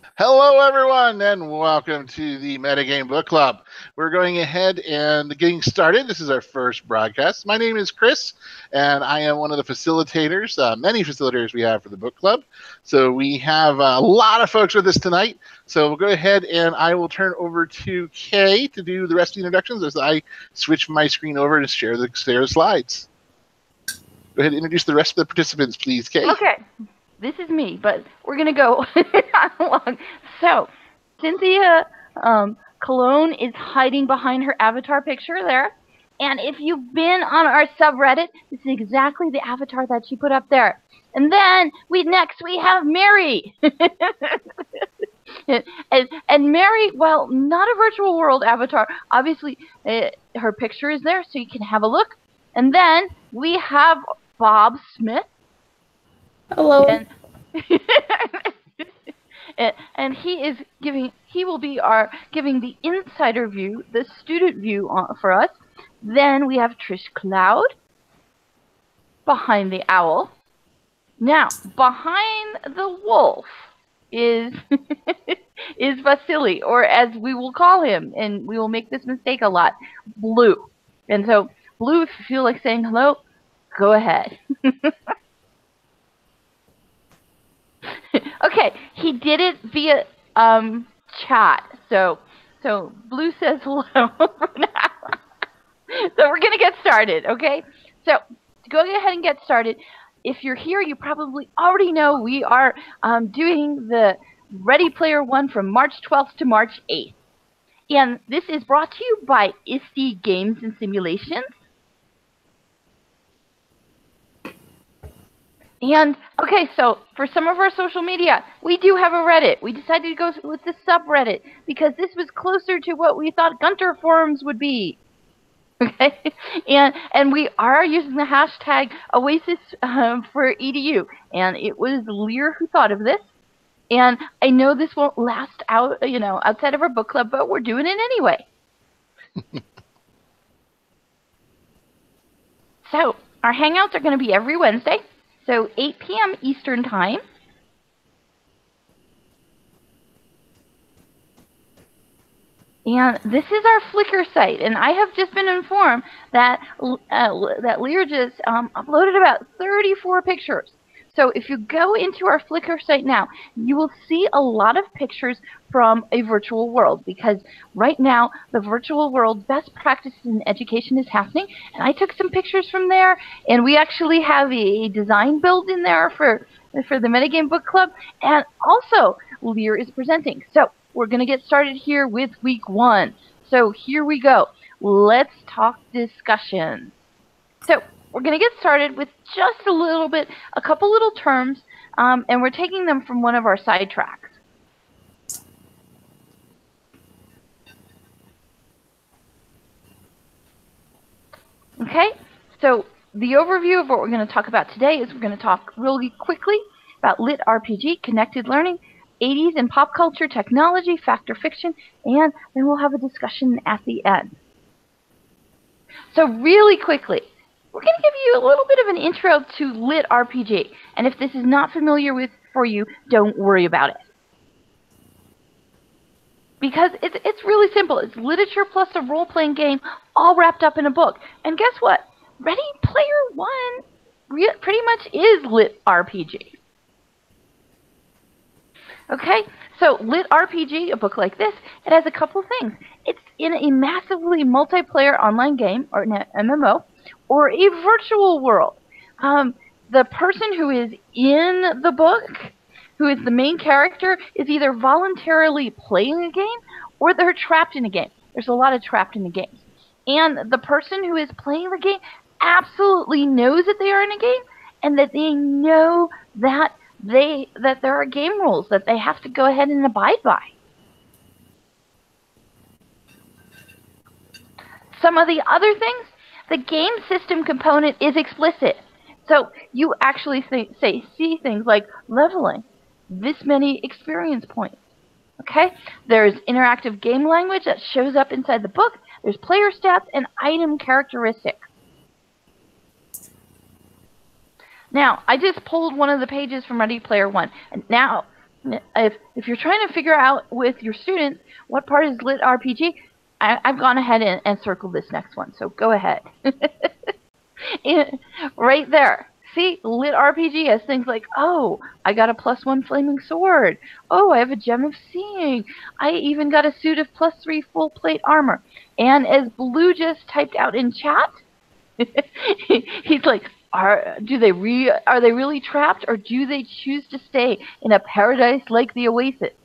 Hello, everyone, and welcome to the Metagame Book Club. We're going ahead and getting started. This is our first broadcast. My name is Chris, and I am one of the facilitators, many facilitators we have for the book club. So we have a lot of folks with us tonight. So we'll go ahead and I will turn over to Kay to do the rest of the introductions as I switch my screen over to share the slides. Go ahead and introduce the rest of the participants, please, Kay. Okay, this is me, but we're going to go along. So, Cynthia Cologne is hiding behind her avatar picture there. And if you've been on our subreddit, this is exactly the avatar that she put up there. And then next we have Mary. and Mary, well, not a virtual world avatar. Obviously, her picture is there, so you can have a look. And then we have Bob Smith. Hello. And he will be giving the insider view, the student view for us. Then we have Trish Cloud behind the owl. Now, behind the wolf is is Vasily, or as we will call him, and we will make this mistake a lot, Blue. And so, Blue, if you feel like saying hello, go ahead. Okay, he did it via chat. So Blue says hello for now. So we're gonna get started, okay? So to go ahead and get started, if you're here, you probably already know we are doing the Ready Player One from March 12th to March 8th. And this is brought to you by ISTE Games and Simulations. And, okay, so for some of our social media, we do have a Reddit. We decided to go with the subreddit because this was closer to what we thought Gunter forums would be. Okay? And we are using the hashtag Oasis for EDU. And it was Lear who thought of this. And I know this won't last out, outside of our book club, but we're doing it anyway. So, our hangouts are going to be every Wednesday. So 8 p.m. Eastern Time. And this is our Flickr site. And I have just been informed that Lear just uploaded about 34 pictures. So if you go into our Flickr site now, you will see a lot of pictures from a virtual world, because right now the virtual world best practices in education is happening, and I took some pictures from there, and we actually have a design build in there for the Metagame Book Club, and also Lear is presenting. So we're going to get started here with week 1. So here we go. Let's talk discussion. So we're going to get started with just a couple little terms, and we're taking them from one of our side tracks. Okay, so the overview of what we're going to talk about today is we're going to talk really quickly about LitRPG, connected learning, 80s and pop culture, technology, fact or fiction, and then we'll have a discussion at the end. So really quickly, we're going to give you a little bit of an intro to LitRPG, and if this is not familiar for you, don't worry about it. Because it's really simple. It's literature plus a role-playing game all wrapped up in a book. And guess what? Ready Player One pretty much is LitRPG. Okay? So LitRPG, a book like this, it has a couple things. It's in a massively multiplayer online game, or an MMO, or a virtual world. The person who is in the book, who is the main character, is either voluntarily playing a game or they're trapped in a game. There's a lot of trapped in the games. And the person who is playing the game absolutely knows that they are in a game, and that they know that there are game rules that they have to go ahead and abide by. Some of the other things, the game system component is explicit. So you actually see things like leveling, this many experience points. Okay? There's interactive game language that shows up inside the book. There's player stats and item characteristics. Now, I just pulled one of the pages from Ready Player One. And now, If you're trying to figure out with your students what part is lit RPG, I've gone ahead and circled this next one. So go ahead. Right there. See, lit RPG has things like, oh, I got a +1 flaming sword. Oh, I have a gem of seeing. I even got a suit of +3 full plate armor. And as Blue just typed out in chat, he's like, are they really trapped, or do they choose to stay in a paradise like the Oasis?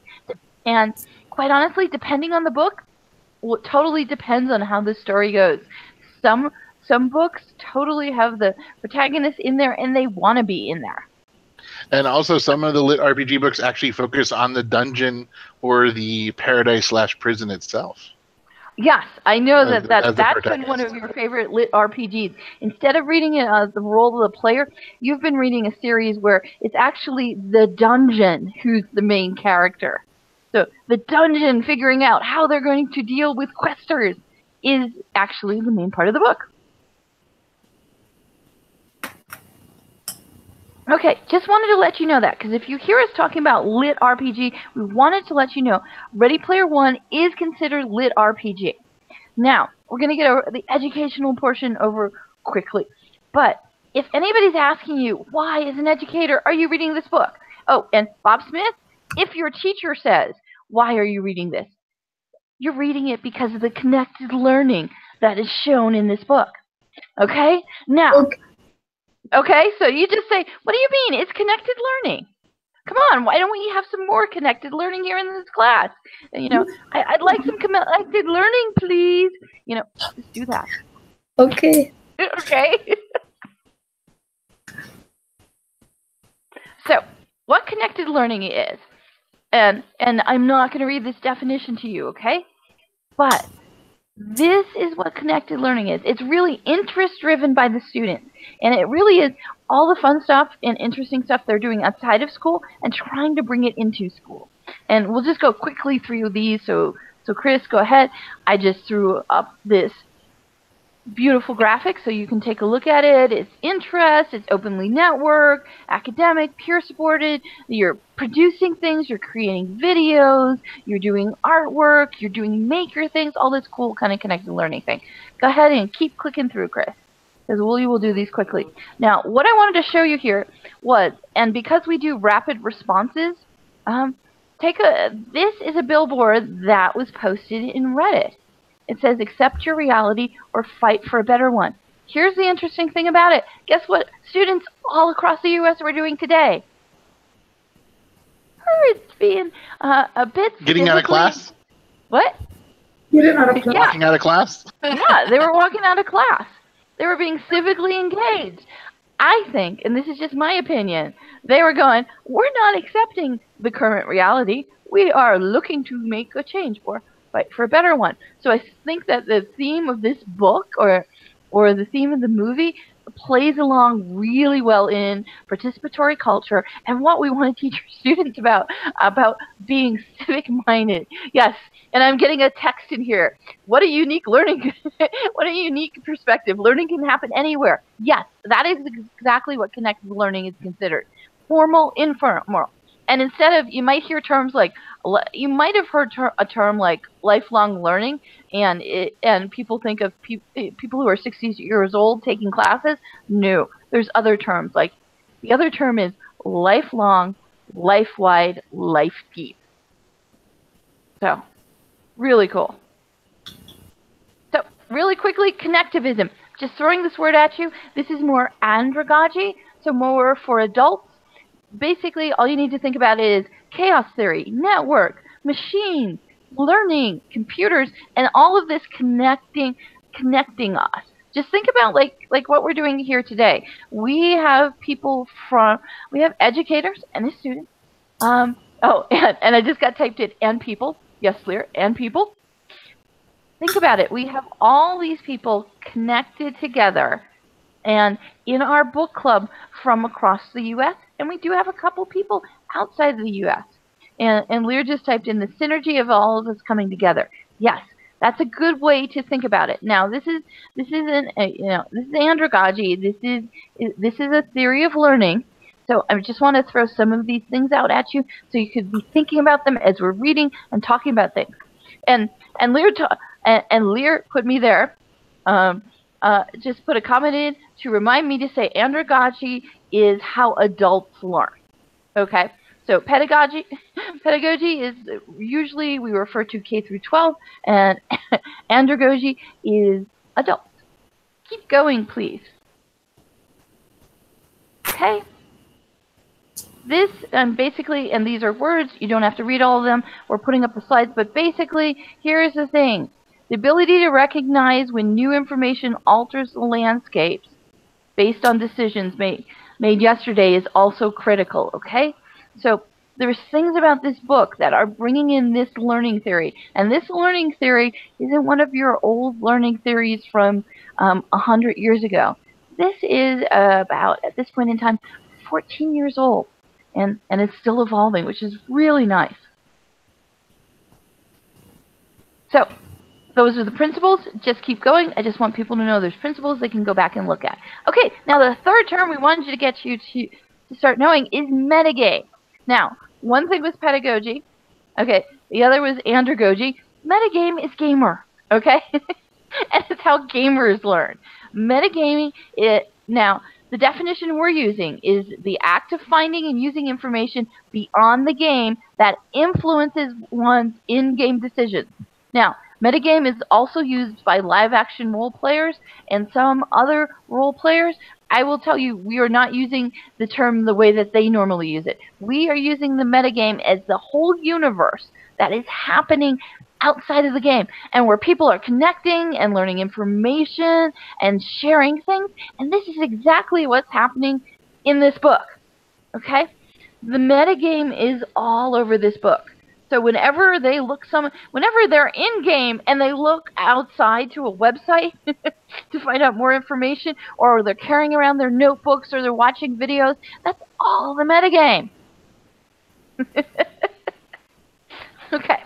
And quite honestly, depending on the book, well, it totally depends on how the story goes. Some books totally have the protagonist in there, and they want to be in there. And also, some of the lit RPG books actually focus on the dungeon or the paradise/prison itself. Yes, I know that's protagonist. been one of your favorite lit RPGs. Instead of reading it as the role of the player, you've been reading a series where it's actually the dungeon who's the main character. So the dungeon figuring out how they're going to deal with questers is actually the main part of the book. Okay, just wanted to let you know that, because if you hear us talking about lit RPG, we wanted to let you know Ready Player One is considered lit RPG. Now, we're going to get over the educational portion over quickly. But if anybody's asking you, why, as an educator, are you reading this book? Oh, and Bob Smith, if your teacher says, why are you reading this? You're reading it because of the connected learning that is shown in this book. Okay? Now, okay, so you just say, what do you mean? It's connected learning. Come on, why don't we have some more connected learning here in this class? You know, I'd like some connected learning, please. You know, just do that. Okay. Okay. So, what connected learning is, and I'm not going to read this definition to you, okay? But this is what connected learning is. It's really interest-driven by the student. And it really is all the fun stuff and interesting stuff they're doing outside of school and trying to bring it into school. And we'll just go quickly through these. So Chris, go ahead. I just threw up this beautiful graphic so you can take a look at it. It's interest, it's openly networked, academic, peer supported. You're producing things, you're creating videos, you're doing artwork, you're doing maker things, all this cool kind of connected learning thing. Go ahead and keep clicking through, Chris, because we will do these quickly. Now, what I wanted to show you here was, and because we do rapid responses, this is a billboard that was posted in Reddit. It says, accept your reality or fight for a better one. Here's the interesting thing about it. Guess what students all across the U.S. were doing today? It's being a bit... Getting out of class? What? Getting out of class? Walking out of class? Yeah, they were walking out of class. They were being civically engaged. I think, and this is just my opinion, they were going, we're not accepting the current reality. We are looking to make a change or fight for a better one. So I think that the theme of this book or the theme of the movie plays along really well in participatory culture and what we want to teach our students about being civic-minded. Yes, and I'm getting a text in here. What a unique learning, what a unique perspective. Learning can happen anywhere. Yes, that is exactly what connected learning is considered. Formal, informal. And instead of, you might hear terms like, you might have heard a term like lifelong learning, and people think of people who are 60 years old taking classes. No, there's other terms. Like, the other term is lifelong, life-wide, life-deep. So, really cool. So, really quickly, connectivism. Just throwing this word at you. This is more andragogy, so more for adults. Basically, all you need to think about is chaos theory, network, machines, learning, computers, and all of this connecting us. Just think about like what we're doing here today. We have we have educators and a student. And I just got typed in, and people. Yes, Lear, and people. Think about it. We have all these people connected together, and in our book club from across the U.S., and we do have a couple people outside of the U.S. And Lear just typed in the synergy of all of us coming together. Yes, that's a good way to think about it. Now, this is andragogy. This is a theory of learning So I just want to throw some of these things out at you so you could be thinking about them as we're reading and talking about things. And Lear put me there. Just put a comment in to remind me to say andragogy is how adults learn. Okay, so pedagogy is usually we refer to K through 12, and andragogy is adults. Keep going, please. Okay. This, basically, and these are words, you don't have to read all of them, we're putting up the slides, but basically, here is the thing. The ability to recognize when new information alters the landscapes based on decisions made yesterday is also critical, okay? So there's things about this book that are bringing in this learning theory, and this learning theory isn't one of your old learning theories from 100 years ago. This is about, at this point in time, 14 years old. And it's still evolving, which is really nice. So those are the principles. Just keep going. I just want people to know there's principles they can go back and look at. Okay, now the third term we wanted you to get you to start knowing is metagame. Now, one thing was pedagogy. Okay, the other was andragogy. Metagame is gamer. Okay, and it's how gamers learn. Metagaming, now, the definition we're using is the act of finding and using information beyond the game that influences one's in-game decisions. Now, metagame is also used by live-action role players and some other role players. I will tell you, we are not using the term the way that they normally use it. We are using the metagame as the whole universe that is happening outside of the game, and where people are connecting and learning information and sharing things, and this is exactly what's happening in this book, okay? The metagame is all over this book. So whenever they're in-game and they look outside to a website to find out more information, or they're carrying around their notebooks, or they're watching videos, that's all the metagame. Okay,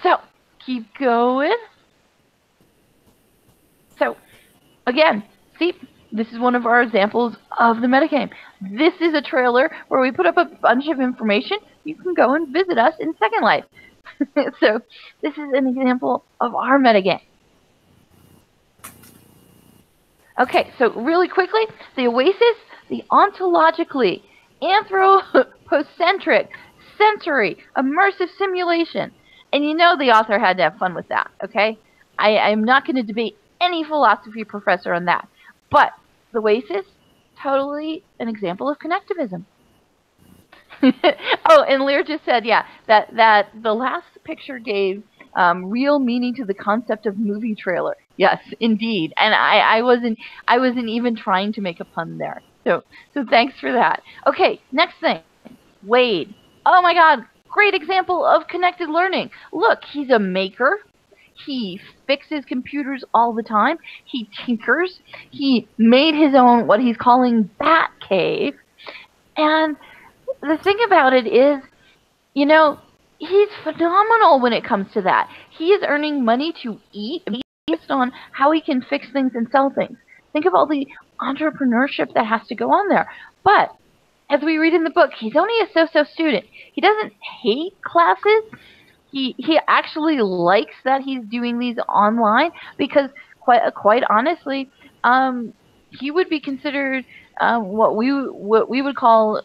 so keep going. So, again, see, this is one of our examples of the metagame. This is a trailer where we put up a bunch of information. You can go and visit us in Second Life. So, this is an example of our metagame. Okay, so really quickly, the Oasis, the ontologically, anthropocentric, sensory, immersive simulation. And you know the author had to have fun with that, okay? I'm not going to debate any philosophy professor on that. But the Oasis, totally an example of connectivism. Oh, and Lear just said, yeah, that the last picture gave real meaning to the concept of movie trailer. Yes, indeed. And I wasn't even trying to make a pun there. So thanks for that. Okay, next thing. Wade. Oh my God, great example of connected learning. Look, he's a maker. He fixes computers all the time. He tinkers. He made his own, what he's calling Bat Cave. And the thing about it is, you know, he's phenomenal when it comes to that. He is earning money to eat based on how he can fix things and sell things. Think of all the entrepreneurship that has to go on there. But as we read in the book, he's only a so-so student. He doesn't hate classes. He actually likes that he's doing these online because, quite honestly, he would be considered what we would call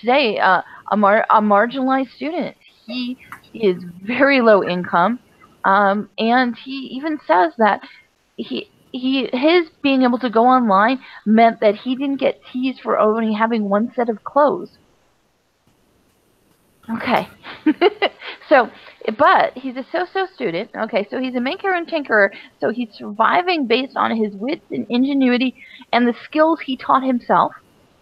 today a marginalized student. He is very low income, and he even says that his being able to go online meant that he didn't get teased for only having one set of clothes. Okay. So, but he's a so-so student. Okay, so he's a maker and tinkerer. So he's surviving based on his wits and ingenuity and the skills he taught himself.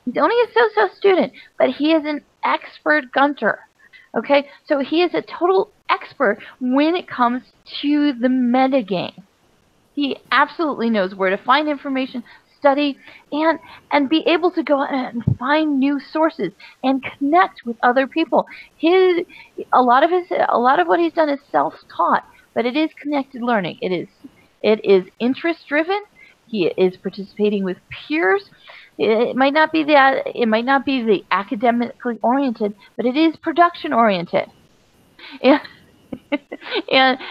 He's only a so-so student, but he is an expert gunter. Okay, so he is a total expert when it comes to the metagame. He absolutely knows where to find information, study, and be able to go and find new sources and connect with other people. A lot of what he's done is self-taught, but it is connected learning. It is interest-driven. He is participating with peers. It might not be the academically oriented, but it is production oriented. And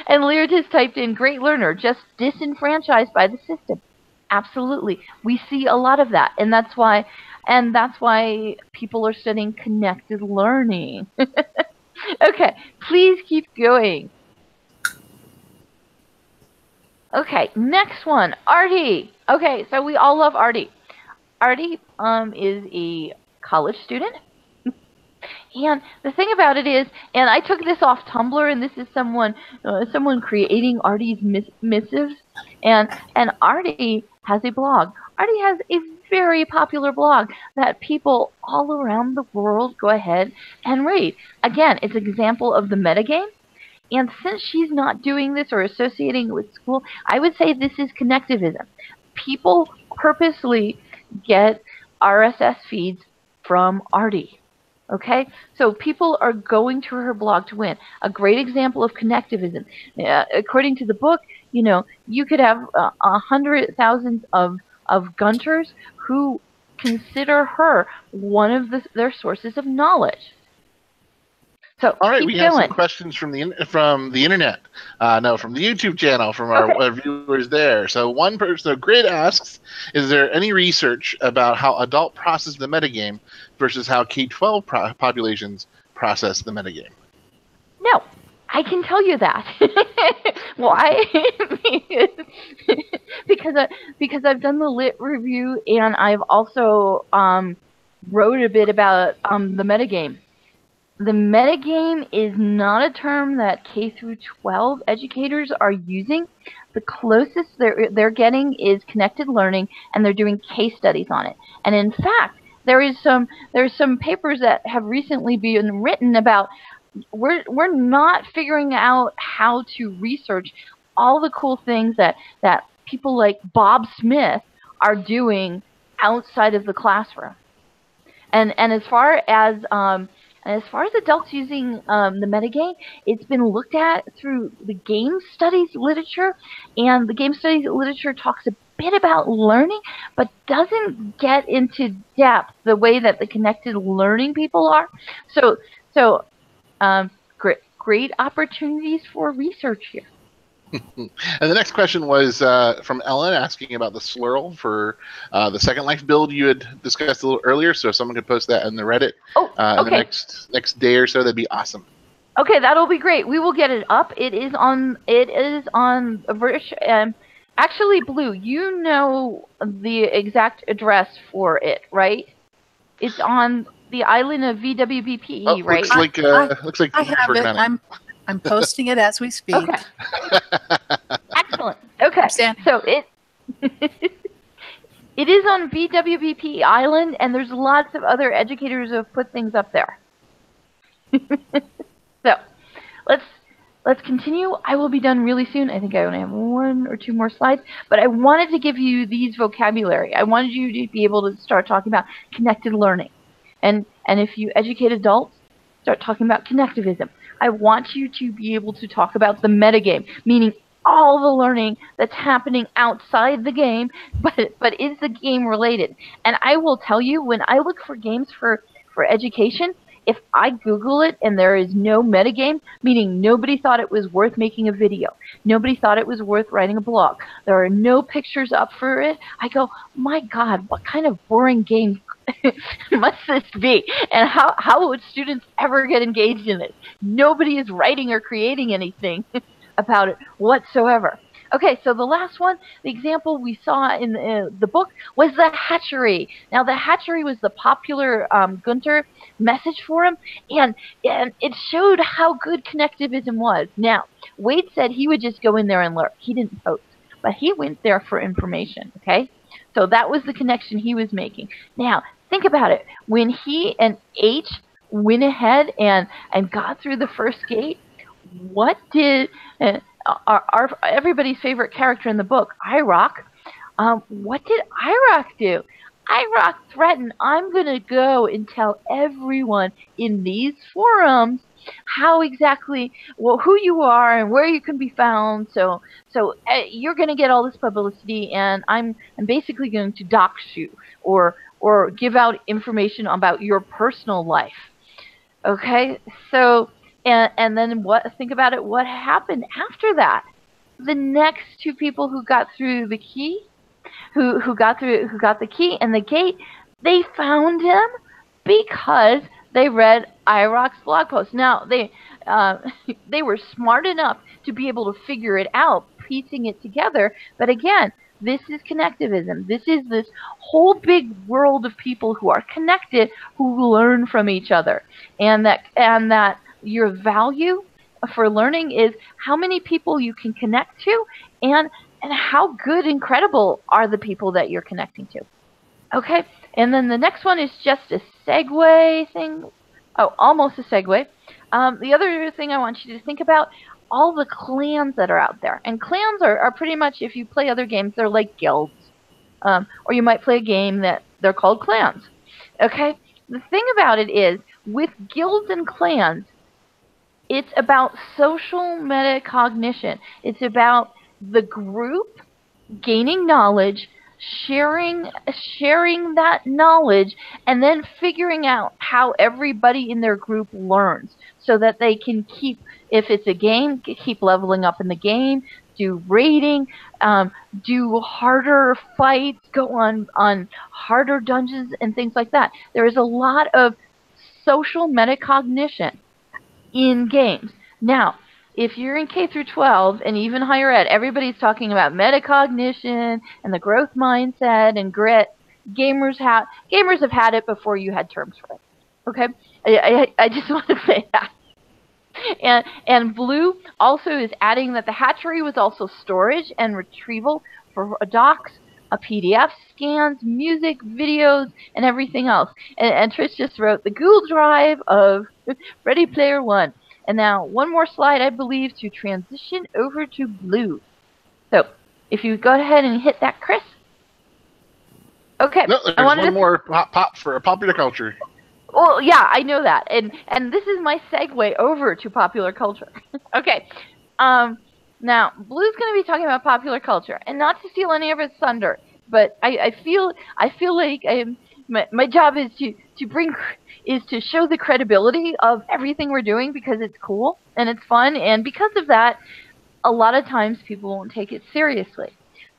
and Lear just typed in great learner, just disenfranchised by the system. Absolutely. We see a lot of that, and that's why people are studying connected learning. Okay, please keep going. Okay, next one, Artie. Okay, so we all love Artie. Artie is a college student. And the thing about it is, and I took this off Tumblr, and this is someone creating Artie's missives, and Artie has a blog. Artie has a very popular blog that people all around the world go ahead and read. Again, it's an example of the metagame. And since she's not doing this or associating it with school, I would say this is connectivism. People purposely get RSS feeds from Artie. Okay, so people are going to her blog to win. A great example of connectivism. According to the book, you could have 100,000 of Gunters who consider her one of their sources of knowledge. So all right, we have some questions from the internet. No, from the YouTube channel, from our viewers there. So one person, Grid asks, is there any research about how adult process the metagame versus how K-12 populations process the metagame? No, I can tell you that. Why? because I've done the lit review, and I've also wrote a bit about the metagame. The metagame is not a term that K through 12 educators are using. The closest they're getting is connected learning, and they're doing case studies on it. And in fact, there's some papers that have recently been written about we're not figuring out how to research all the cool things that people like Bob Smith are doing outside of the classroom. And as far as adults using the metagame, it's been looked at through the game studies literature, and the game studies literature talks a bit about learning, but doesn't get into depth the way that the connected learning people are. So great opportunities for research here. And the next question was from Ellen, asking about the slurl for the Second Life build you had discussed a little earlier. So if someone could post that in the Reddit in the next day or so, that'd be awesome. Okay, that'll be great. We will get it up. It is on a version. Actually, Blue, you know the exact address for it, right? It's on the island of VWBPE, right? Looks like I have it. I'm posting it as we speak. Okay. Excellent. Okay. So it is on VWBP Island, and there's lots of other educators who have put things up there. So let's continue. I will be done really soon. I think I only have 1 or 2 more slides, but I wanted to give you these vocabulary. I wanted you to be able to start talking about connected learning. And if you educate adults, start talking about connectivism. I want you to be able to talk about the metagame, meaning all the learning that's happening outside the game, but is the game related? And I will tell you, when I look for games for education, if I Google it and there is no metagame, meaning nobody thought it was worth making a video, nobody thought it was worth writing a blog, there are no pictures up for it, I go, my God, what kind of boring game must this be? And how would students ever get engaged in it? Nobody is writing or creating anything about it whatsoever. Okay, so the last one, the example we saw in the book was the hatchery. Now, the hatchery was the popular Gunter message forum, and it showed how good connectivism was. Now, Wade said he would just go in there and learn. He didn't post, but he went there for information, okay? So that was the connection he was making. Now, think about it. When he and H went ahead and got through the first gate, what did our everybody's favorite character in the book, IROC, what did IROC do? IROC threatened, I'm going to go and tell everyone in these forums how exactly, well, who you are and where you can be found. So you're going to get all this publicity, and I'm basically going to dox you or give out information about your personal life. Okay, so and then think about it. What happened after that? The next two people who got through the key, who got the key and the gate, they found him because they read IROC's blog post. Now they were smart enough to be able to figure it out, piecing it together. But again, this is connectivism. This is this whole big world of people who are connected, who learn from each other, and that your value for learning is how many people you can connect to, and how good and credible are the people that you're connecting to. Okay, and then the next one is just a segue thing. Oh, almost a segue. The other thing I want you to think about, all the clans that are out there. And clans are pretty much, if you play other games, they're like guilds. Or you might play a game that they're called clans. Okay, the thing about it is, with guilds and clans, it's about social metacognition. It's about the group gaining knowledge, sharing that knowledge, and then figuring out how everybody in their group learns, so that they can keep, if it's a game, keep leveling up in the game, do raiding, do harder fights, go on harder dungeons and things like that. There is a lot of social metacognition in games. Now, if you're in K through 12 and even higher ed, everybody's talking about metacognition and the growth mindset and grit. Gamers have had it before you had terms for it. Okay, I just want to say that. And Blue also is adding that the hatchery was also storage and retrieval for docs, PDF scans, music, videos, and everything else. And Trish just wrote the Google Drive of Ready Player One. And now one more slide, I believe, to transition over to Blue. So if you go ahead and hit that, Chris. Okay. No, there's one more pop for popular culture. Well, yeah, I know that, and this is my segue over to popular culture. Okay, now Blue's going to be talking about popular culture, and not to steal any of his thunder, but I feel like my job is to show the credibility of everything we're doing, because it's cool and it's fun, and because of that, a lot of times people won't take it seriously.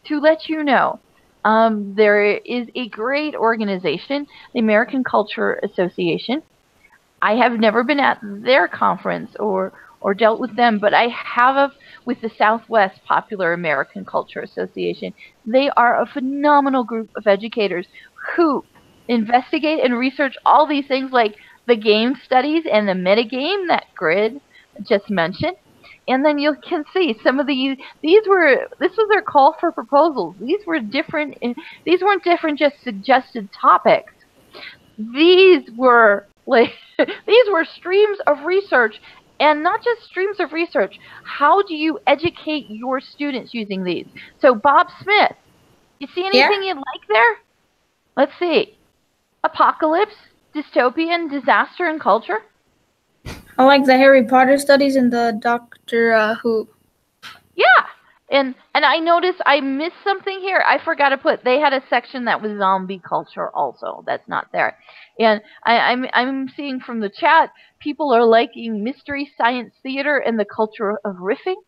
To let you know, there is a great organization, the American Culture Association. I have never been at their conference or dealt with them, but I have with the Southwest Popular American Culture Association. They are a phenomenal group of educators who investigate and research all these things, like the game studies and the metagame that Grid just mentioned. And then you can see some of this was their call for proposals. These weren't different just suggested topics. These were these were streams of research, and not just streams of research. How do you educate your students using these? So Bob Smith, you see anything you'd like there? Let's see. Apocalypse, dystopian, disaster, and culture. I like the Harry Potter studies and the Doctor Who. Yeah, and I noticed I missed something here. I forgot to put. They had a section that was zombie culture also. That's not there. And I'm seeing from the chat, people are liking mystery science theater and the culture of riffing.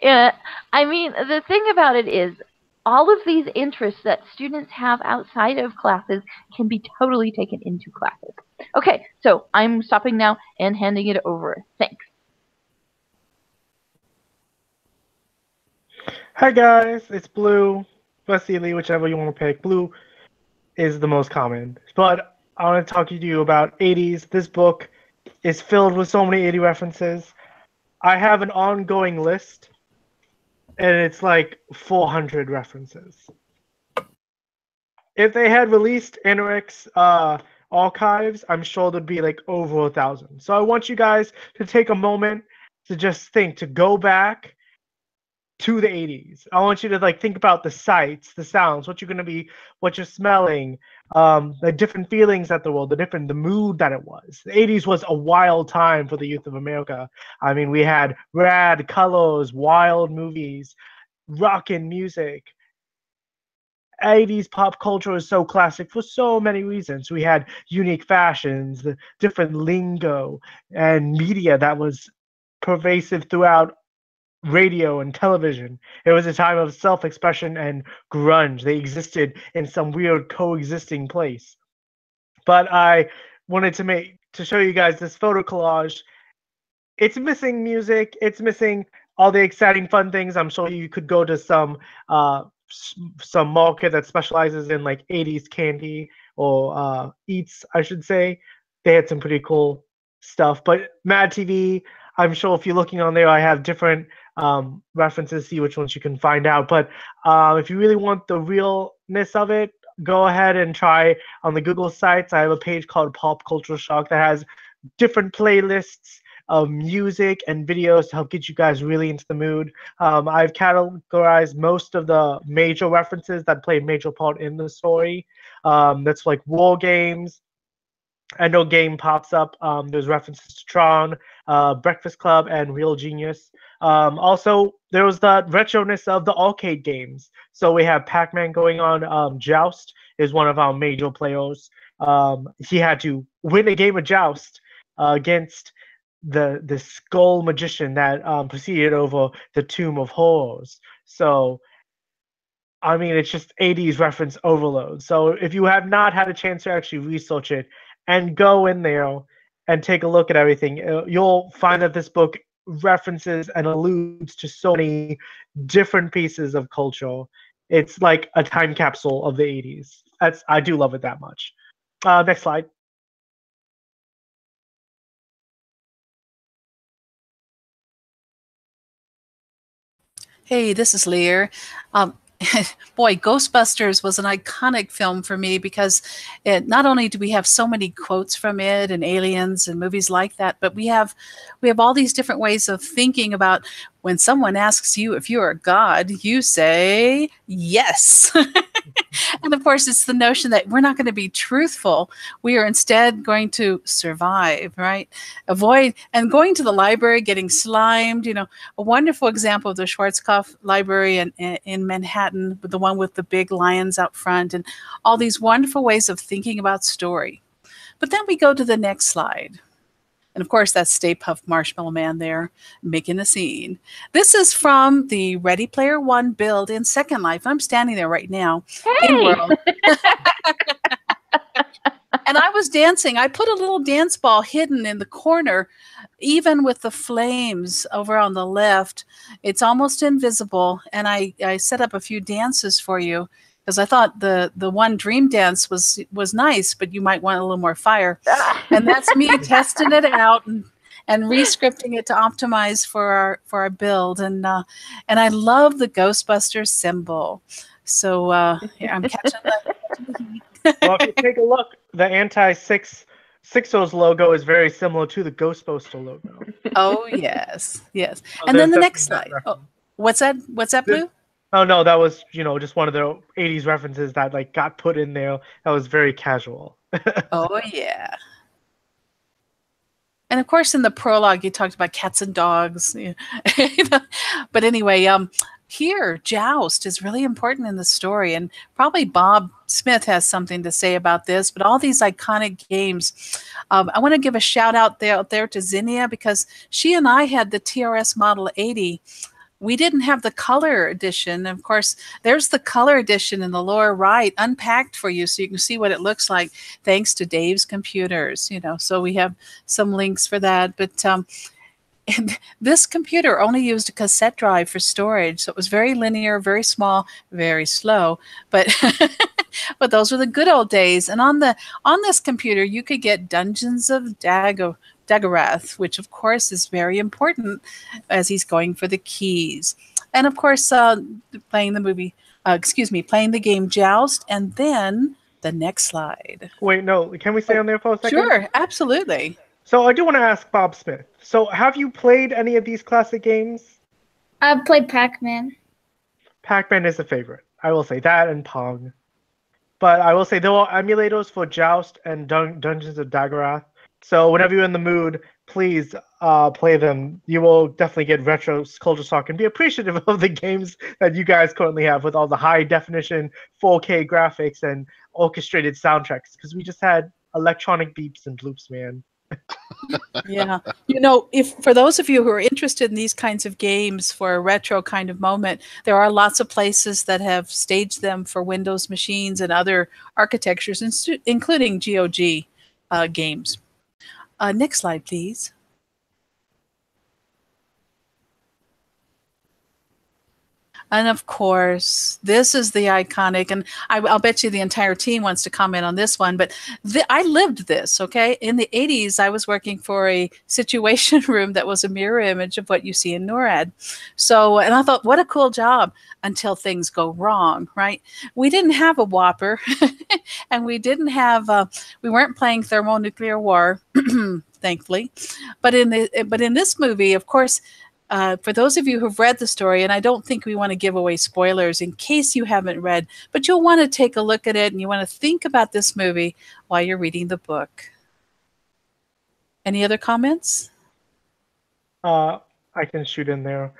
Yeah, I mean, the thing about it is, all of these interests that students have outside of classes can be totally taken into classes. Okay, so I'm stopping now and handing it over. Thanks. Hi guys, it's Blue, Vasily, whichever you want to pick. Blue is the most common. But I want to talk to you about 80s. This book is filled with so many 80 references. I have an ongoing list, and it's like 400 references. If they had released Anorix archives, I'm sure there'd be like over 1,000. So I want you guys to take a moment to just think, to go back to the 80s. I want you to like think about the sights, the sounds, what you're gonna be, what you're smelling, the different feelings at the world, the mood that it was. The 80s was a wild time for the youth of America. I mean, we had rad colors, wild movies, rockin' music. 80s pop culture is so classic for so many reasons. We had unique fashions, the different lingo, and media that was pervasive throughout radio and television. It was a time of self-expression and grunge. They existed in some weird coexisting place. But I wanted to show you guys this photo collage. It's missing music. It's missing all the exciting fun things. I'm sure you could go to some market that specializes in like 80s candy or eats, I should say. They had some pretty cool stuff. But Mad TV, I'm sure if you're looking on there, I have different references, see which ones you can find out. But if you really want the realness of it, go ahead and try on the Google sites. I have a page called Pop Culture Shock that has different playlists of music and videos to help get you guys really into the mood. I've categorized most of the major references that play a major part in the story. That's like war games. I know game pops up. There's references to Tron, Breakfast Club, and Real Genius. Also, there was the retroness of the arcade games. So we have Pac-Man going on. Joust is one of our major players. He had to win a game of Joust against the skull magician that proceeded over the Tomb of Horrors. So, I mean, it's just 80s reference overload. So if you have not had a chance to actually research it and go in there and take a look at everything, you'll find that this book references and alludes to so many different pieces of culture. It's like a time capsule of the 80s. I do love it that much. Next slide. Hey, this is Lear. Boy, Ghostbusters was an iconic film for me because not only do we have so many quotes from it and Aliens and movies like that, but we have all these different ways of thinking about when someone asks you if you're a god, you say yes. And of course, it's the notion that we're not going to be truthful. We are instead going to survive, right? Avoid and going to the library, getting slimed. A wonderful example of the Schwarzkopf Library in Manhattan, with the one with the big lions out front, and all these wonderful ways of thinking about story. But then we go to the next slide. And of course, that's Stay Puft Marshmallow Man there, making a scene. This is from the Ready Player One build in Second Life. I'm standing there right now. Hey! In World. And I was dancing. I put a little dance ball hidden in the corner, even with the flames over on the left. It's almost invisible. And I set up a few dances for you, because I thought the one dream dance was nice, but you might want a little more fire. And that's me testing it out and re-scripting it to optimize for our build. And I love the Ghostbusters symbol. So I'm catching the Well, if you take a look, the anti-Sixers logo is very similar to the Ghostbuster logo. Oh yes. So And then there's the next definitely slide. that Oh, what's that, Blue? Oh no, that was just one of the 80s references that like got put in there. That was very casual. Oh yeah. And of course, in the prologue, you talked about cats and dogs. But anyway, here, Joust is really important in the story. And probably Bob Smith has something to say about this. But all these iconic games, I want to give a shout out there to Zinnia, because she and I had the TRS Model 80. We didn't have the color edition. Of course, there's the color edition in the lower right, unpacked for you, so you can see what it looks like, thanks to Dave's Computers. So we have some links for that. But this computer only used a cassette drive for storage, so it was very linear, very small, very slow. But but those were the good old days. And on this computer, you could get Dungeons of Daggerath, which of course is very important as he's going for the keys. And of course, playing the game Joust. And then the next slide. Wait, no, can we stay on there for a second? Sure, absolutely. So I do want to ask Bob Smith. So have you played any of these classic games? I've played Pac-Man. Pac-Man is a favorite. I will say that and Pong. But I will say there are emulators for Joust and Dungeons of Daggerath. So whenever you're in the mood, please play them. You will definitely get retro culture shock and be appreciative of the games that you guys currently have with all the high definition 4K graphics and orchestrated soundtracks. Because we just had electronic beeps and bloops, man. Yeah. If for those of you who are interested in these kinds of games for a retro kind of moment, there are lots of places that have staged them for Windows machines and other architectures, including GOG games. Next slide, please. And of course, this is the iconic, and I'll bet you the entire team wants to comment on this one, but I lived this, okay? In the 80s, I was working for a situation room that was a mirror image of what you see in NORAD. So, and I thought, what a cool job until things go wrong, right? We didn't have a Whopper, and we didn't have, we weren't playing thermonuclear war, thankfully. But in this movie, of course, for those of you who've read the story, and I don't think we want to give away spoilers in case you haven't read, but you'll want to take a look at it and you want to think about this movie while you're reading the book. Any other comments? I can shoot in there.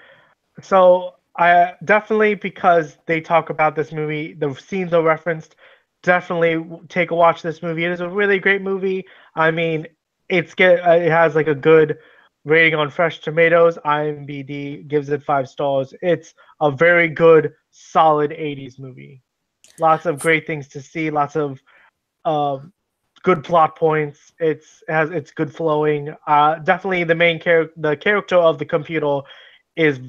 So I definitely, because they talk about this movie, the scenes are referenced. Definitely take a watch of this movie. It is a really great movie. I mean, it has like a good rating on Fresh Tomatoes. IMDb gives it 5 stars. It's a very good, solid 80s movie. Lots of great things to see. Lots of good plot points. It's good flowing. Definitely the character of the computer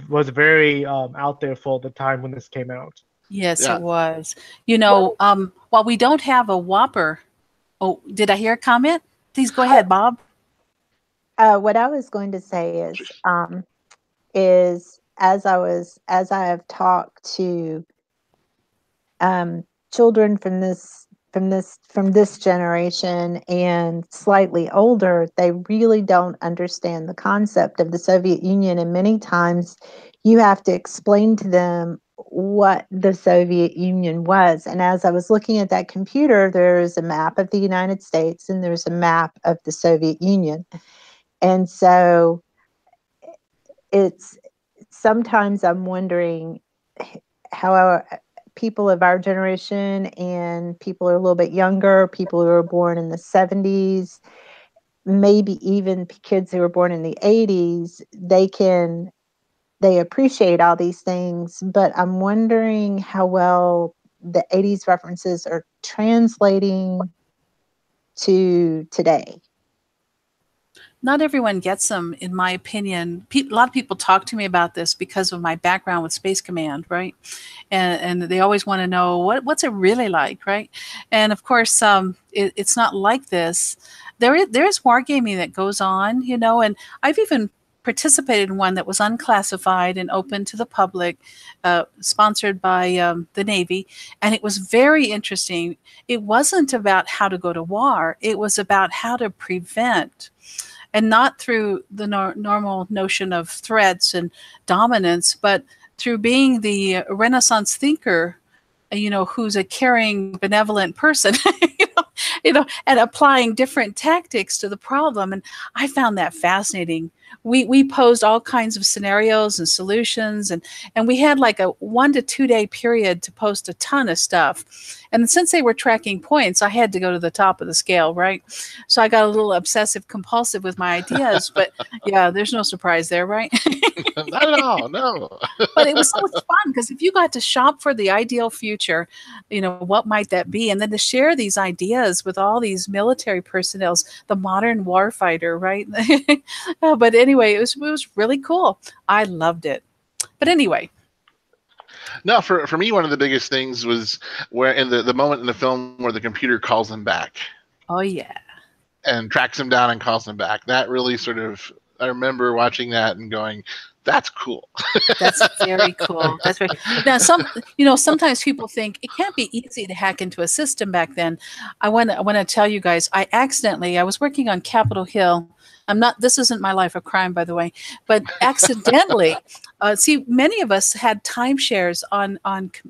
was very out there for the time when this came out. Yes, yeah. It was. While we don't have a Whopper. Oh, did I hear a comment? Please go ahead, Bob. What I was going to say is as I have talked to children from this generation and slightly older, they really don't understand the concept of the Soviet Union, and many times you have to explain to them what the Soviet Union was. And as I was looking at that computer, there's a map of the United States and there's a map of the Soviet Union. And so it's sometimes I'm wondering how people of our generation and people who are a little bit younger, people who were born in the 70s, maybe even kids who were born in the 80s, they appreciate all these things, but I'm wondering how well the 80s references are translating to today. Not everyone gets them, in my opinion. A lot of people talk to me about this because of my background with Space Command, right? And they always want to know what's it really like, right? And of course, it's not like this. There is wargaming that goes on, and I've even participated in one that was unclassified and open to the public, sponsored by the Navy, and it was very interesting. It wasn't about how to go to war. It was about how to prevent. And not through the normal notion of threats and dominance, but through being the Renaissance thinker, who's a caring, benevolent person, and applying different tactics to the problem. And I found that fascinating. We posed all kinds of scenarios and solutions, and we had like a 1 to 2 day period to post a ton of stuff. And since they were tracking points, I had to go to the top of the scale, right? So I got a little obsessive compulsive with my ideas, but yeah, there's no surprise there, right? Not at all, no. But it was so much fun because if you got to shop for the ideal future, what might that be? And then to share these ideas with all these military personnel, the modern warfighter, right? But anyway, it was really cool. I loved it. But anyway. No, for me, one of the biggest things was where in the moment in the film where the computer calls him back. Oh, yeah. And tracks him down and calls him back. That really I remember watching that and going, that's cool. That's very cool. That's very now. Sometimes people think it can't be easy to hack into a system back then. I want to tell you guys, I was working on Capitol Hill This isn't my life of crime, by the way, but accidentally, see, many of us had timeshares on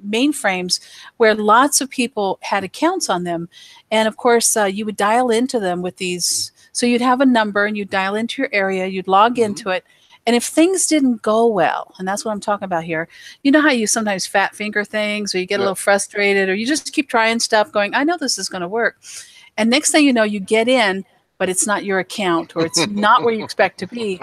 mainframes where lots of people had accounts on them. And of course, you would dial into them with these. So you'd have a number and you'd dial into your area, you'd log into it. And if things didn't go well, and that's what I'm talking about here, you know how you sometimes fat finger things, or you get a little frustrated, or you just keep trying stuff going, I know this is going to work. And next thing you know, you get in, but it's not your account, or it's not where you expect to be.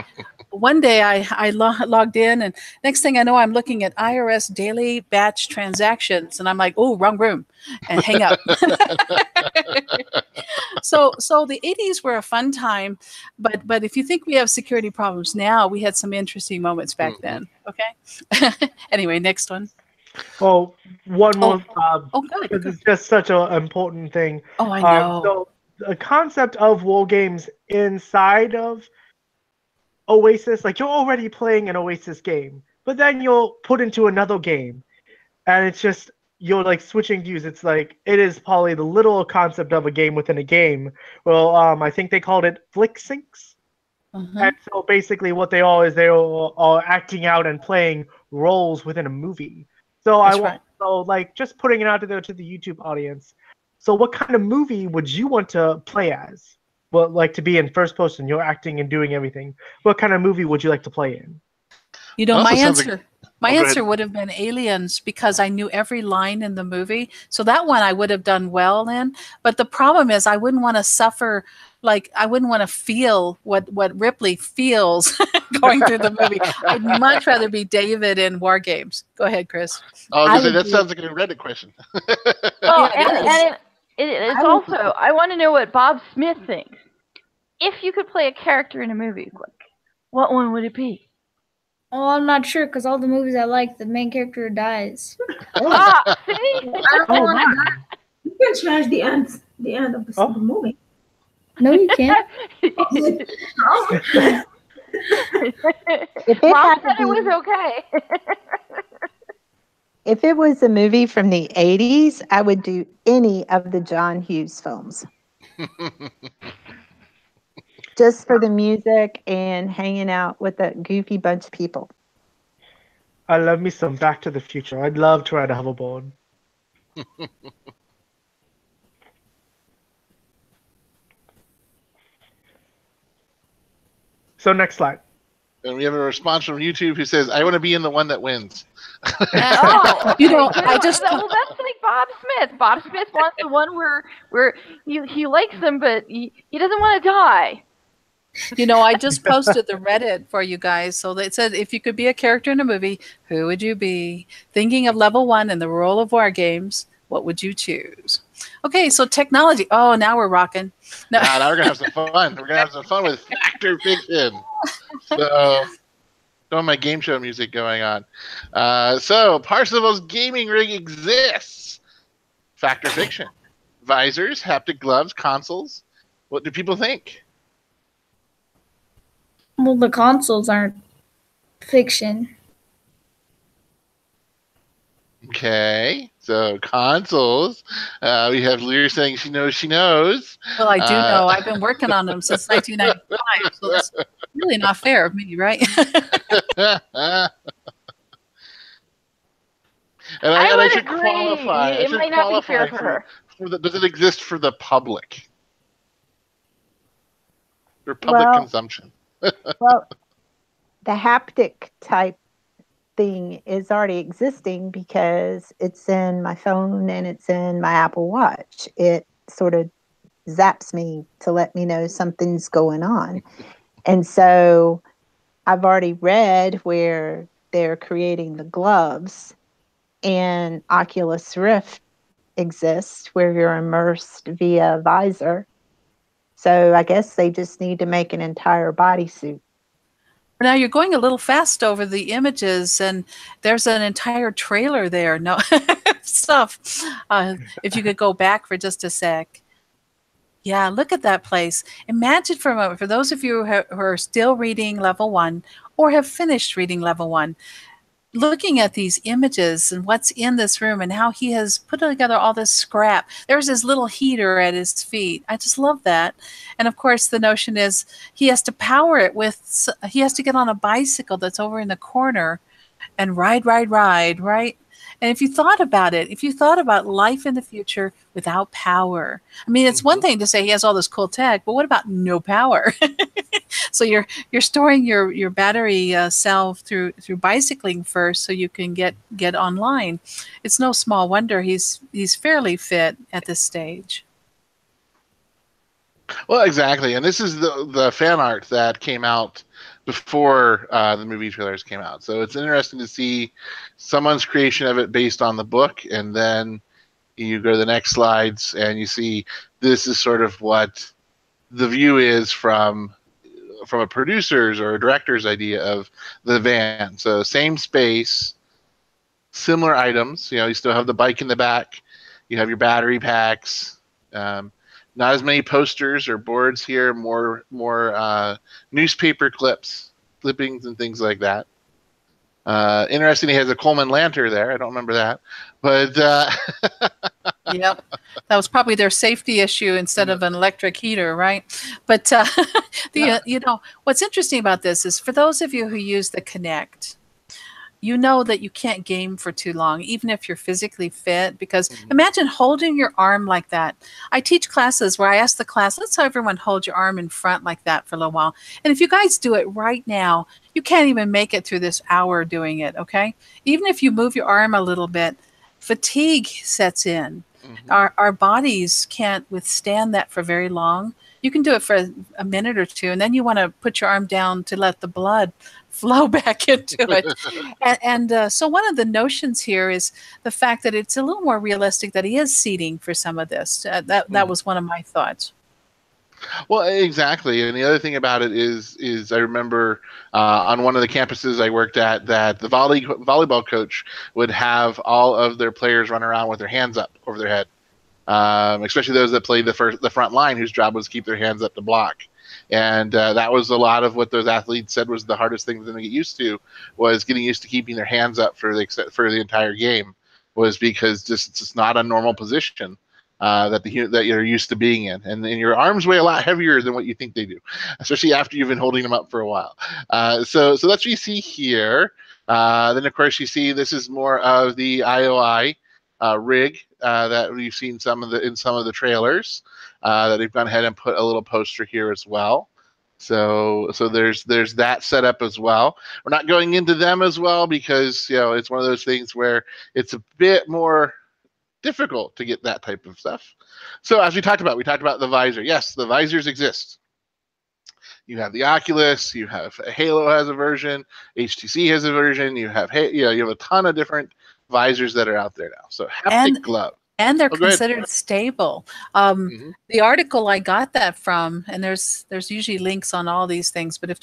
One day I logged in, and next thing I know, I'm looking at IRS daily batch transactions, and I'm like, oh, wrong room, and hang up. So the 80s were a fun time, but if you think we have security problems now, we had some interesting moments back then. Okay. Anyway, next one. Oh, one more. Good. Because it's just such an important thing. Oh, I know. So the concept of war games inside of Oasis, like you're already playing an Oasis game, but then you'll put into another game, and it's just you're like switching views. It's like it is probably the literal concept of a game within a game. Well, I think they called it flick syncs. And so basically what they are is they are acting out and playing roles within a movie. So so like just putting it out there to the YouTube audience. So what kind of movie would you want to play as? Well, like to be in first person, you're acting and doing everything. What kind of movie would you like to play in? You know, my answer would have been Aliens, because I knew every line in the movie. So that one I would have done well in. But the problem is I wouldn't want to suffer, like I wouldn't want to feel what Ripley feels going through the movie. I'd much rather be David in War Games. Go ahead, Chris. I was going to say, that sounds like a Reddit question. Well, it's also, I want to know what Bob Smith thinks. If you could play a character in a movie, what one would it be? Oh, I'm not sure, because all the movies I like, the main character dies. See? I don't want to. You can change the end of the movie. No, you can't. If it Mom had said to it was be, okay. if it was a movie from the 80s, I would do any of the John Hughes films. Just for the music and hanging out with a goofy bunch of people. I love me some Back to the Future. I'd love to ride a hoverboard. So next slide. And we have a response from YouTube who says, I want to be in the one that wins. You know, I just... Well, that's like Bob Smith. Bob Smith wants the one where he likes them, but he doesn't want to die. You know, I just posted the Reddit for you guys. So it said, if you could be a character in a movie, who would you be? Thinking of level 1 in the role of War Games, what would you choose? Okay, so technology. Oh, now we're rocking. No. Now we're going to have some fun. We're going to have some fun with Factor Fiction. So, don't have my game show music going on. So, Parsifal's gaming rig exists. Factor Fiction. Visors, haptic gloves, consoles. What do people think? Well, the consoles aren't fiction. Okay, so consoles. We have Lear saying she knows she knows. Well, I do know. I've been working on them since 1995, so that's really not fair of me, right? And I would should agree. qualify. It might not be fair for her. Does it exist for the public? For public consumption? Well, the haptic type thing is already existing because it's in my phone and it's in my Apple Watch. It sort of zaps me to let me know something's going on. And so I've already read where they're creating the gloves, and Oculus Rift exists where you're immersed via visor. So I guess they just need to make an entire bodysuit. Now you're going a little fast over the images, and there's an entire trailer there. No stuff. If you could go back for just a sec. Yeah, look at that place. Imagine for a moment, for those of you who are still reading level 1 or have finished reading level 1, looking at these images and what's in this room and how he has put together all this scrap. There's his little heater at his feet. I just love that. And of course, the notion is he has to power it with, he has to get on a bicycle that's over in the corner and ride, right? And if you thought about it, if you thought about life in the future without power, I mean, it's one thing to say he has all this cool tech, but what about no power? So you're storing your battery cell through bicycling first, so you can get online. It's no small wonder he's fairly fit at this stage. Well, exactly, and this is the fan art that came out before the movie trailers came out. So it's interesting to see someone's creation of it based on the book, and then you go to the next slides and you see this is sort of what the view is from a producer's or a director's idea of the van. So same space, similar items. You still have the bike in the back. You have your battery packs. Not as many posters or boards here. More newspaper clippings, and things like that. Interesting, he has a Coleman lantern there. I don't remember that, but yep, that was probably their safety issue instead of an electric heater, right? But what's interesting about this is for those of you who use the Kinect, you know that you can't game for too long, even if you're physically fit, because imagine holding your arm like that. I teach classes where I ask the class, let's have everyone hold your arm in front like that for a little while. And if you guys do it right now, you can't even make it through this hour doing it, okay? Even if you move your arm a little bit, fatigue sets in. Our bodies can't withstand that for very long. You can do it for a minute or two, and then you want to put your arm down to let the blood flow back into it. So one of the notions here is the fact that it's a little more realistic that he is seating for some of this. That was one of my thoughts. Well, exactly. And the other thing about it is I remember on one of the campuses I worked at that the volleyball coach would have all of their players run around with their hands up over their head, especially those that played the front line, whose job was to keep their hands up to block. And that was a lot of what those athletes said was the hardest thing for them to get used to, was getting used to keeping their hands up for the entire game, was because it's just not a normal position that you're used to being in, and your arms weigh a lot heavier than what you think they do, especially after you've been holding them up for a while. So that's what you see here. Then of course you see this is more of the IOI rig that we've seen in some of the trailers that they've gone ahead and put a little poster here as well. So there's that setup as well. We're not going into them as well because it's one of those things where it's a bit more difficult to get that type of stuff. So as we talked about the visor. Yes, the visors exist. You have the Oculus, you have Halo has a version, HTC has a version, you have a ton of different visors that are out there now. So haptic glove. And they're considered stable. The article I got that from, and there's usually links on all these things, but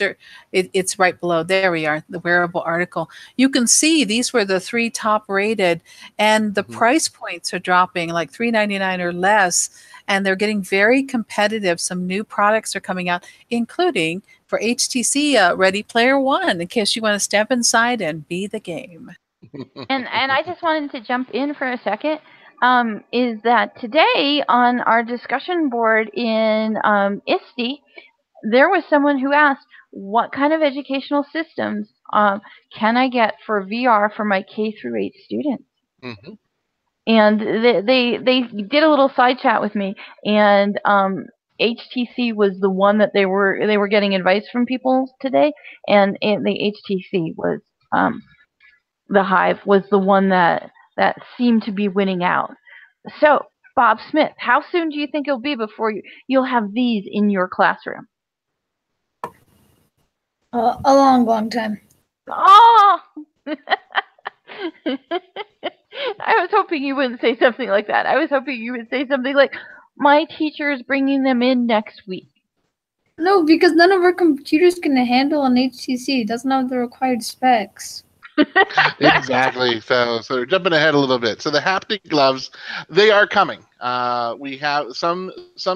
it's right below. There we are, the wearable article. You can see these were the 3 top rated, and the price points are dropping like $3.99 or less, and they're getting very competitive. Some new products are coming out, including for HTC Ready Player One, in case you want to step inside and be the game. And I just wanted to jump in for a second. Is that today on our discussion board in ISTE, there was someone who asked, what kind of educational systems can I get for VR for my K-8 students? And they did a little side chat with me, and HTC was the one that they were getting advice from people today, and the HTC was the Hive was the one that seemed to be winning out. So, Bob Smith, how soon do you think it'll be before you'll have these in your classroom? A long time. Oh! I was hoping you wouldn't say something like that. I was hoping you would say something like, my teacher is bringing them in next week. No, because none of our computers can handle an HTC. It doesn't have the required specs. Exactly. So we're jumping ahead a little bit. So the haptic gloves, they are coming. We have some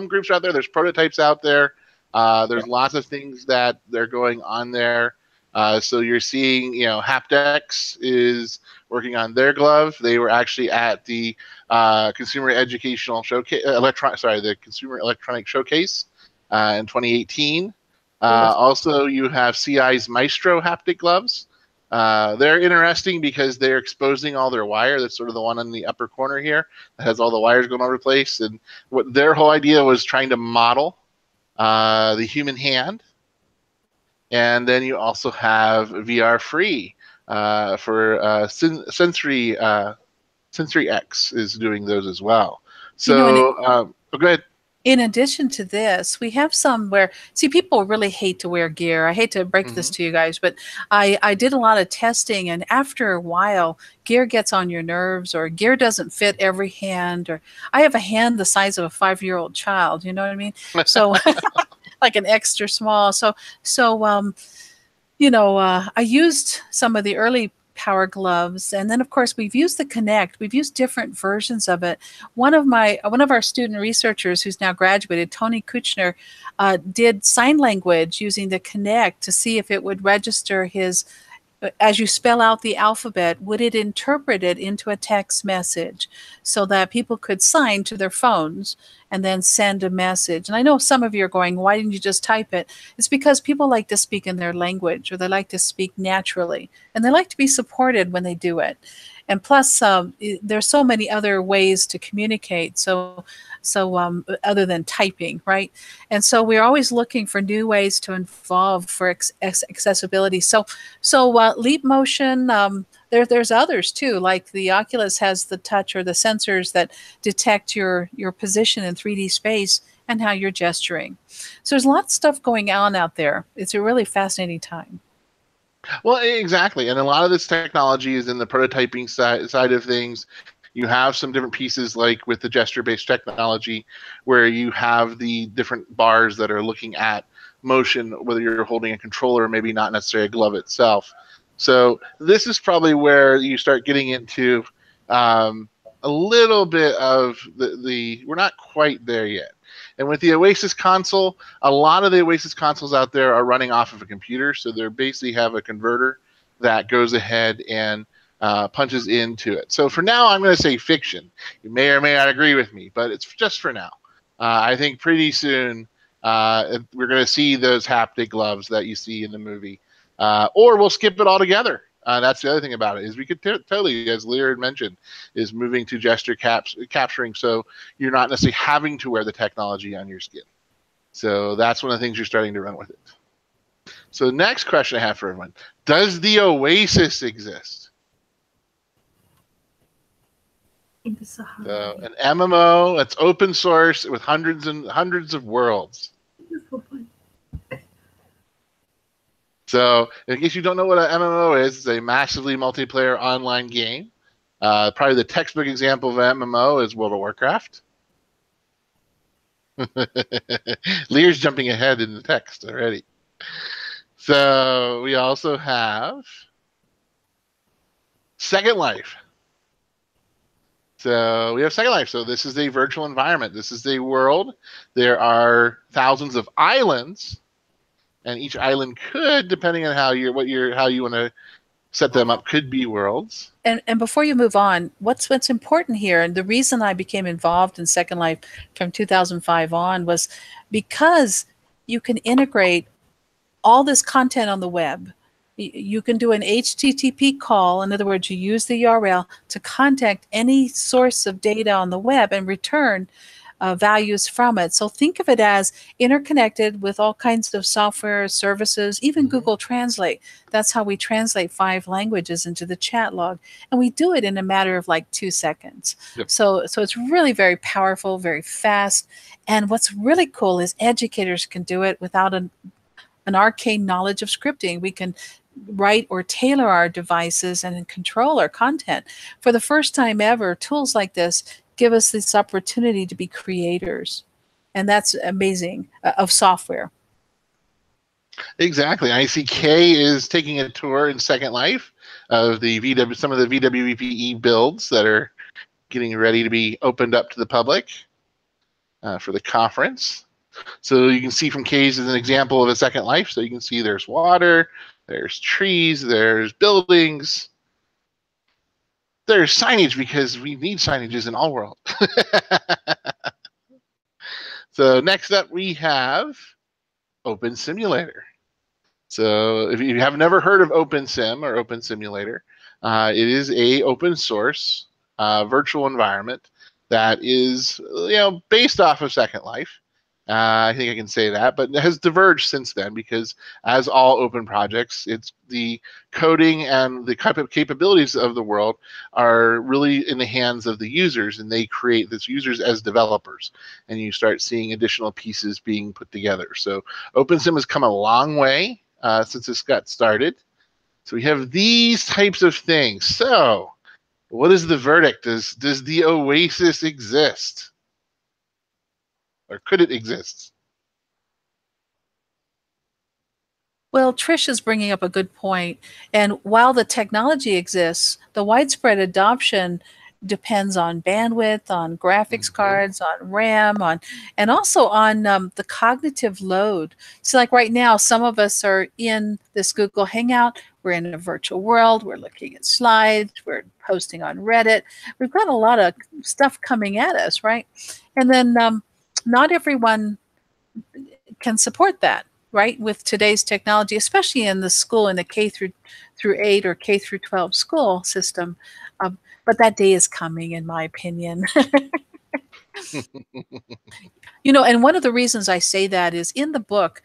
groups out there. There's prototypes out there. There's lots of things that they're going on there. So you're seeing, Haptex is working on their glove. They were actually at the Consumer Educational Showcase, the Consumer Electronic Showcase in 2018. Also, you have CI's Maestro haptic gloves. They're interesting because they're exposing all their wire. That's sort of the one in the upper corner here that has all the wires going all over the place. And what their whole idea was trying to model the human hand. And then you also have VR Free for Sensory X is doing those as well. So, go ahead. In addition to this, we have some where, see, people really hate to wear gear. I hate to break this to you guys, but I did a lot of testing, and after a while, gear gets on your nerves, or gear doesn't fit every hand, or I have a hand the size of a 5-year-old child, you know what I mean? So like an extra small. So I used some of the early Power Gloves, and then of course we've used the Connect. We've used different versions of it. One of our student researchers who's now graduated, Tony Kuchner, did sign language using the Connect to see if it would register his, as you spell out the alphabet, would it interpret it into a text message so that people could sign to their phones and then send a message. And I know some of you are going, why didn't you just type it? It's because people like to speak in their language, or they like to speak naturally, and they like to be supported when they do it. And plus, there's so many other ways to communicate. So other than typing, right? And so we're always looking for new ways to involve for accessibility. So Leap Motion, there's others too, like the Oculus has the touch or the sensors that detect your position in 3D space and how you're gesturing. So there's a lot of stuff going on out there. It's a really fascinating time. Well, exactly. And a lot of this technology is in the prototyping side of things. You have some different pieces, like with the gesture-based technology, where you have the different bars that are looking at motion, whether you're holding a controller or maybe not necessarily a glove itself. So this is probably where you start getting into a little bit of the we're not quite there yet. And with the Oasis console, a lot of the Oasis consoles out there are running off of a computer, so they basically have a converter that goes ahead and punches into it. So for now, I'm going to say fiction. You may or may not agree with me, but it's just for now. I think pretty soon we're going to see those haptic gloves that you see in the movie, or we'll skip it altogether. That's the other thing about it, is we could totally, as Lear had mentioned, is moving to gesture capturing, so you're not necessarily having to wear the technology on your skin. So that's one of the things you're starting to run with it. So the next question I have for everyone: does the Oasis exist? So an MMO that's open source with hundreds and hundreds of worlds. So, in case you don't know what an MMO is, it's a massively multiplayer online game. Probably the textbook example of an MMO is World of Warcraft. Lear's jumping ahead in the text already. So, we also have Second Life. So we have Second Life. So this is a virtual environment. This is a world. There are thousands of islands, and each island could, depending on how you want to set them up, could be worlds. And before you move on, what's important here, and the reason I became involved in Second Life from 2005 on, was because you can integrate all this content on the web. You can do an HTTP call. In other words, you use the URL to contact any source of data on the web and return values from it. So think of it as interconnected with all kinds of software, services, even Google Translate. That's how we translate 5 languages into the chat log. And we do it in a matter of like 2 seconds. Yep. So it's really very powerful, very fast. And what's really cool is educators can do it without an arcane knowledge of scripting. We can write or tailor our devices and control our content. For the first time ever, tools like this give us this opportunity to be creators. And that's amazing, of software. Exactly. I see Kay is taking a tour in Second Life of the some of the VWPE builds that are getting ready to be opened up to the public for the conference. So you can see from caves as an example of a second life. So you can see there's water, there's trees, there's buildings, there's signage because we need signages in all world. So next up we have Open Simulator. So if you have never heard of OpenSim or Open Simulator, it is a open source virtual environment that is based off of Second Life. I think I can say that, but it has diverged since then because, as all open projects, it's the coding and the capabilities of the world are really in the hands of the users, and they create these users as developers, and you start seeing additional pieces being put together. So OpenSim has come a long way since this got started. So we have these types of things. So what is the verdict? Does the Oasis exist? Or could it exist? Well, Trish is bringing up a good point. And while the technology exists, the widespread adoption depends on bandwidth, on graphics cards, on RAM, and also on the cognitive load. So like right now, some of us are in this Google Hangout. We're in a virtual world. We're looking at slides. We're posting on Reddit. We've got a lot of stuff coming at us, right? And then not everyone can support that, right? With today's technology, especially in the school, in the K through 8 or K through 12 school system. But that day is coming, in my opinion. And one of the reasons I say that is in the book,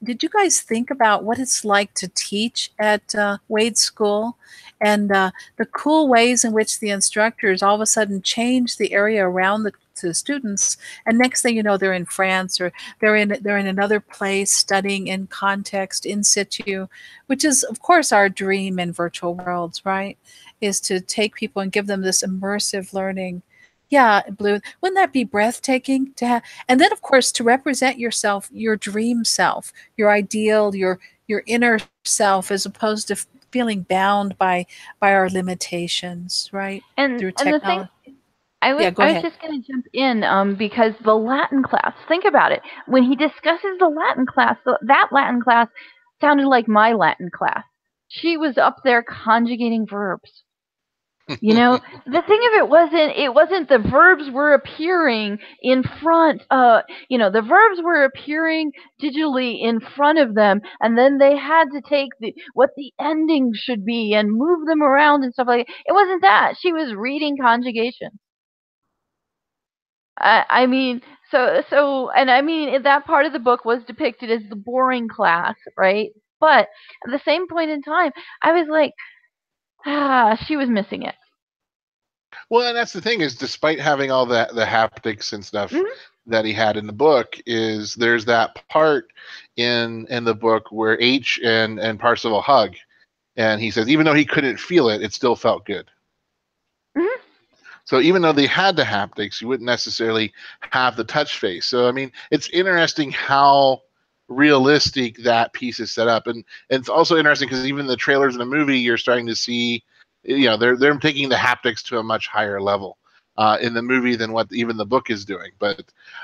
did you guys think about what it's like to teach at Wade School and the cool ways in which the instructors all of a sudden change the area around the students, and next thing you know, they're in France or they're in another place studying in context, in situ, which is, of course, our dream in virtual worlds, right? Is to take people and give them this immersive learning. Yeah, Blue, wouldn't that be breathtaking to have? And then, of course, to represent yourself, your dream self, your ideal, your inner self, as opposed to feeling bound by our limitations, right? And Through the technology. thing, I was just going to jump in because the Latin class, think about it. When he discusses the Latin class, that Latin class sounded like my Latin class. She was up there conjugating verbs. The thing of it wasn't the verbs were appearing in front, the verbs were appearing digitally in front of them, and then they had to take what the ending should be and move them around and stuff like that. It wasn't that. She was reading conjugation. I mean, that part of the book was depicted as the boring class, right? But at the same point in time, I was like, she was missing it. Well, and that's the thing is, despite having all the haptics and stuff that he had in the book, there's that part in the book where H and Parzival hug, and he says even though he couldn't feel it, it still felt good. So even though they had the haptics, you wouldn't necessarily have the touch face. So I mean, it's interesting how realistic that piece is set up, and it's also interesting because even the trailers in the movie, you're starting to see, they're taking the haptics to a much higher level in the movie than what even the book is doing. But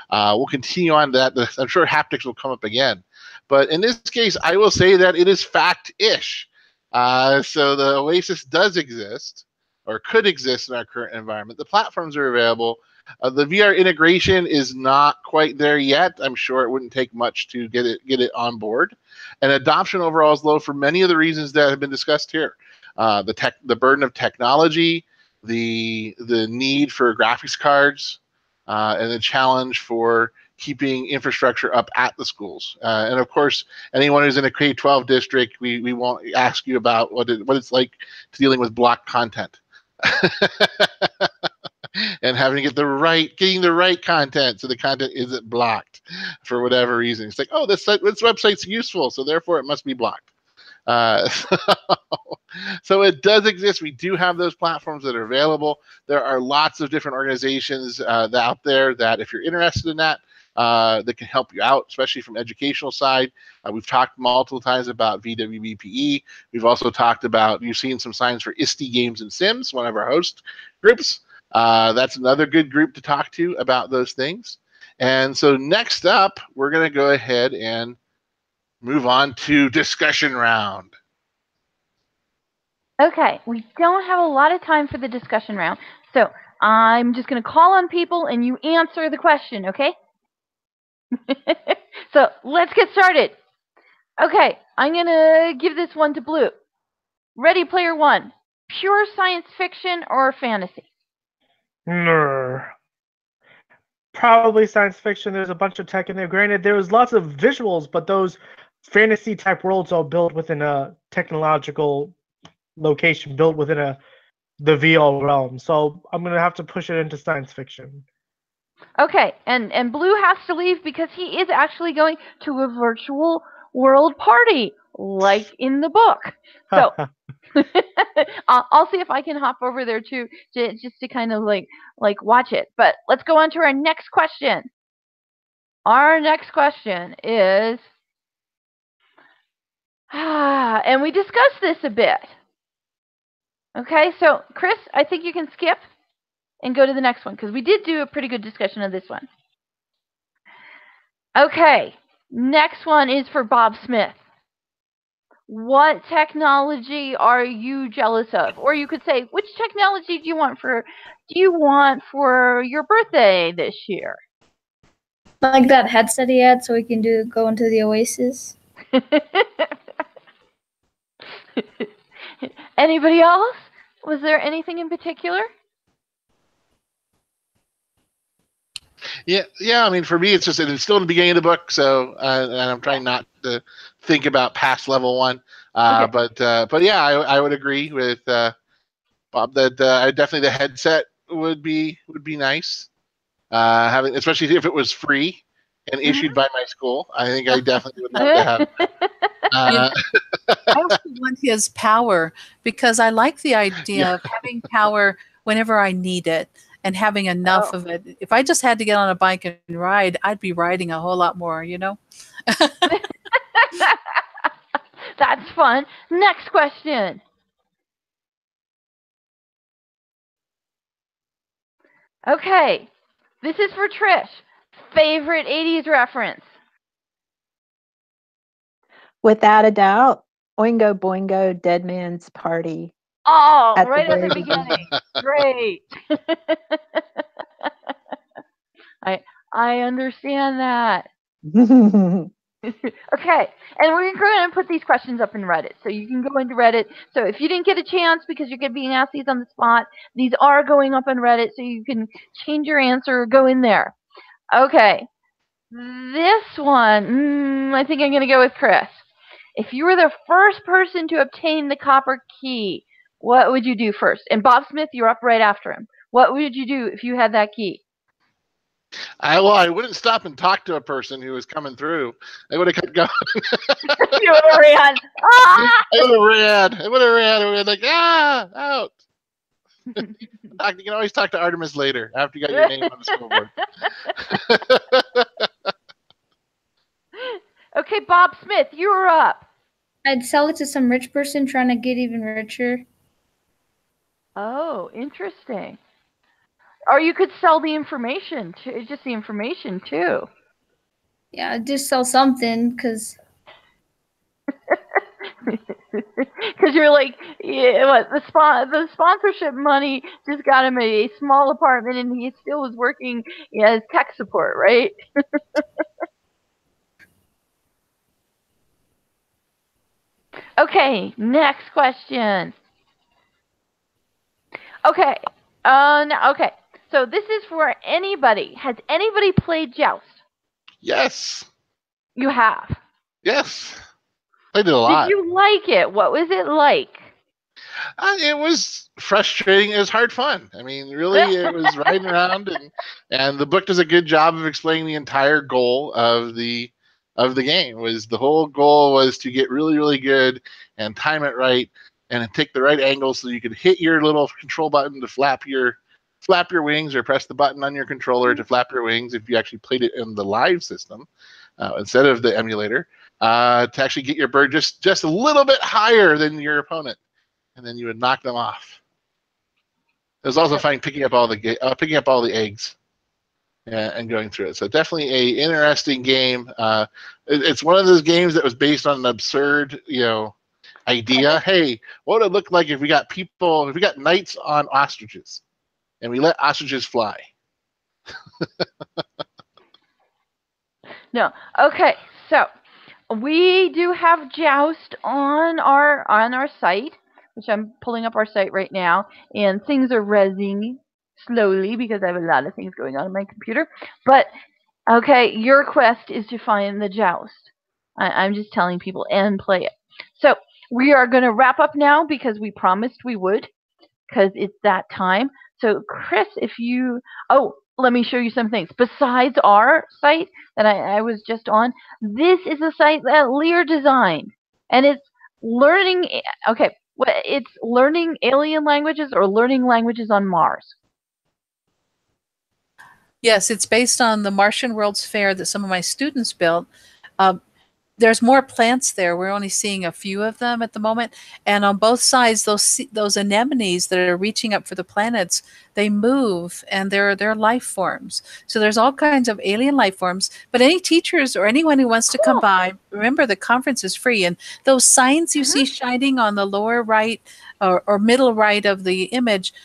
we'll continue on that. I'm sure haptics will come up again. But in this case, I will say that it is fact-ish. So the Oasis does exist, or could exist in our current environment. The platforms are available. The VR integration is not quite there yet. I'm sure it wouldn't take much to get it on board. And adoption overall is low for many of the reasons that have been discussed here. The burden of technology, the need for graphics cards, and the challenge for keeping infrastructure up at the schools. And of course, anyone who's in a K-12 district, we won't ask you about what it's like to dealing with blocked content. And having to getting the right content so the content isn't blocked for whatever reason. It's like, oh, this website's useful, so therefore it must be blocked. So it does exist. We do have those platforms that are available. There are lots of different organizations out there that, if you're interested in that can help you out, especially from educational side. We've talked multiple times about VWBPE. We've also talked about, you've seen some signs for ISTE Games and Sims, one of our host groups. That's another good group to talk to about those things. And so next up, we're going to go ahead and move on to discussion round. Okay, we don't have a lot of time for the discussion round, so I'm just going to call on people and you answer the question, okay? So let's get started. Okay, I'm going to give this one to Blue. Ready Player One, pure science fiction or fantasy? Probably science fiction. There's a bunch of tech in there. Granted, there was lots of visuals, but those fantasy type worlds are built within a technological location, built within the VR realm. So I'm gonna have to push it into science fiction. Okay, and Blue has to leave because he is actually going to a virtual world party, like in the book. So I'll see if I can hop over there too, just to kind of like watch it. But let's go on to our next question. Our next question is, and we discussed this a bit. Okay, so Chris, I think you can skip and go to the next one because we did do a pretty good discussion of this one. Okay, next one is for Bob Smith. What technology are you jealous of? Or you could say, which technology do you want for your birthday this year? Like that headset he had, so we can go into the Oasis. Anybody else? Was there anything in particular? Yeah. I mean, for me, it's still in the beginning of the book, so and I'm trying not to think about past level 1. Okay. But yeah, I would agree with Bob that definitely the headset would be nice. Having, especially if it was free and issued by my school, I think I definitely would love to have. I also want his power because I like the idea of having power whenever I need it and having enough of it. If I just had to get on a bike and ride, I'd be riding a whole lot more, you know? That's fun. Next question. Okay, this is for Trish. Favorite 80s reference? Without a doubt, Oingo Boingo, Dead Man's Party. Oh, At the right at very the beginning. Great. I understand that. Okay, and we're going to put these questions up in Reddit, so you can go into Reddit. So if you didn't get a chance because you're being asked these on the spot, these are going up on Reddit, so you can change your answer or go in there. Okay, this one, I think I'm going to go with Chris. If you were the first person to obtain the copper key, what would you do first? And Bob Smith, you're up right after him. What would you do if you had that key? I wouldn't stop and talk to a person who was coming through. I would have kept going. You would have ran. Ah! I would have ran. I would have been like, out. You can always talk to Artemis later after you got your name on the scoreboard. Okay, Bob Smith, you're up. I'd sell it to some rich person trying to get even richer. Oh, interesting. Or you could sell the information, just the information, too. Yeah, I'd just sell something, because... Because you're like, the sponsorship money just got him a small apartment, and he still was working as tech support, right? Okay, next question. Okay, okay. So this is for anybody. Has anybody played Joust? Yes. You have? Yes. I did a lot. Did you like it? What was it like? It was frustrating. It was hard fun. I mean, really, it was riding around, and the book does a good job of explaining the entire goal of the game. The whole goal was to get really, really good and time it right and take the right angle so you could hit your little control button to flap your wings, or press the button on your controller to flap your wings if you actually played it in the live system instead of the emulator, to actually get your bird just a little bit higher than your opponent, and then you would knock them off. It was also fun picking up all the eggs and going through it. So definitely a interesting game. It's one of those games that was based on an absurd, idea. Hey, what would it look like if we got knights on ostriches, and we let ostriches fly? No. Okay. So we do have Joust on our site, which I'm pulling up our site right now, and things are rezzing slowly because I have a lot of things going on my computer. But okay, your quest is to find the Joust. I'm just telling people and play it. So we are going to wrap up now because we promised we would, because it's that time. So Chris, let me show you some things. Besides our site that I was just on, this is a site that Lear designed. And it's learning, it's learning alien languages or learning languages on Mars. Yes, it's based on the Martian World's Fair that some of my students built. There's more plants there. We're only seeing a few of them at the moment. And on both sides, those anemones that are reaching up for the planets, they move, and they're life forms. So there's all kinds of alien life forms. But any teachers or anyone who wants to come by, remember the conference is free. And those signs you see shining on the lower right or middle right of the image,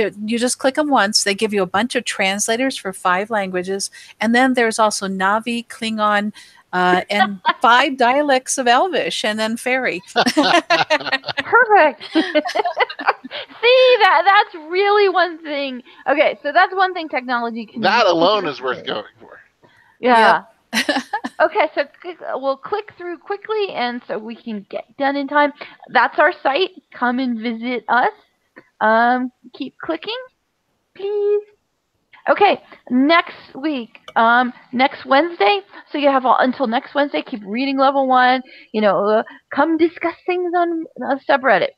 you just click them once. They give you a bunch of translators for 5 languages. And then there's also Navi, Klingon, and 5 dialects of Elvish, and then Fairy. Perfect. See, that's really one thing. Okay, so that's one thing technology can do. That alone is worth going for. Yeah. Yep. Okay, so we'll click through quickly, and so we can get done in time. That's our site. Come and visit us. Keep clicking, please. Okay, next week, next Wednesday. So you have until next Wednesday. Keep reading level 1. Come discuss things on subreddit.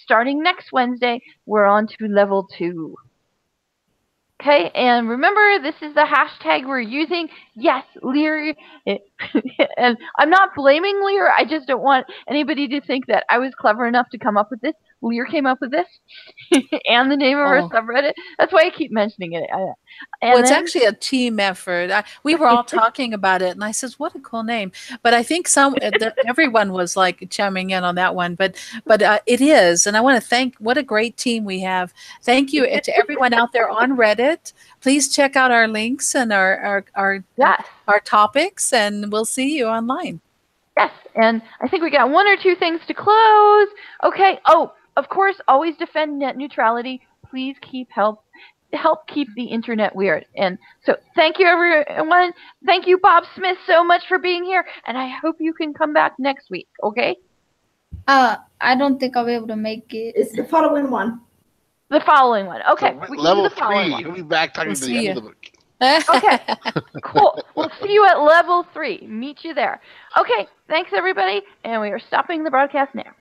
Starting next Wednesday, we're on to level 2. Okay, and remember, this is the hashtag we're using. Yes, Lear. And I'm not blaming Lear. I just don't want anybody to think that I was clever enough to come up with this. Lear came up with this, and the name of our subreddit. That's why I keep mentioning it. It's actually a team effort. We were all talking about it, and I said, "What a cool name!" But I think everyone was like chiming in on that one. But it is, and I want to thank. What a great team we have! Thank you to everyone out there on Reddit. Please check out our links and our topics, and we'll see you online. Yes, and I think we got 1 or 2 things to close. Okay. Oh, of course, always defend net neutrality. Please help keep the internet weird. And so thank you, everyone. Thank you, Bob Smith, so much for being here. And I hope you can come back next week, okay? I don't think I'll be able to make it. It's the following one. The following one. Okay. So level 3. We'll be back talking to the end of the book. Okay, cool. We'll see you at level 3. Meet you there. Okay, thanks, everybody. And we are stopping the broadcast now.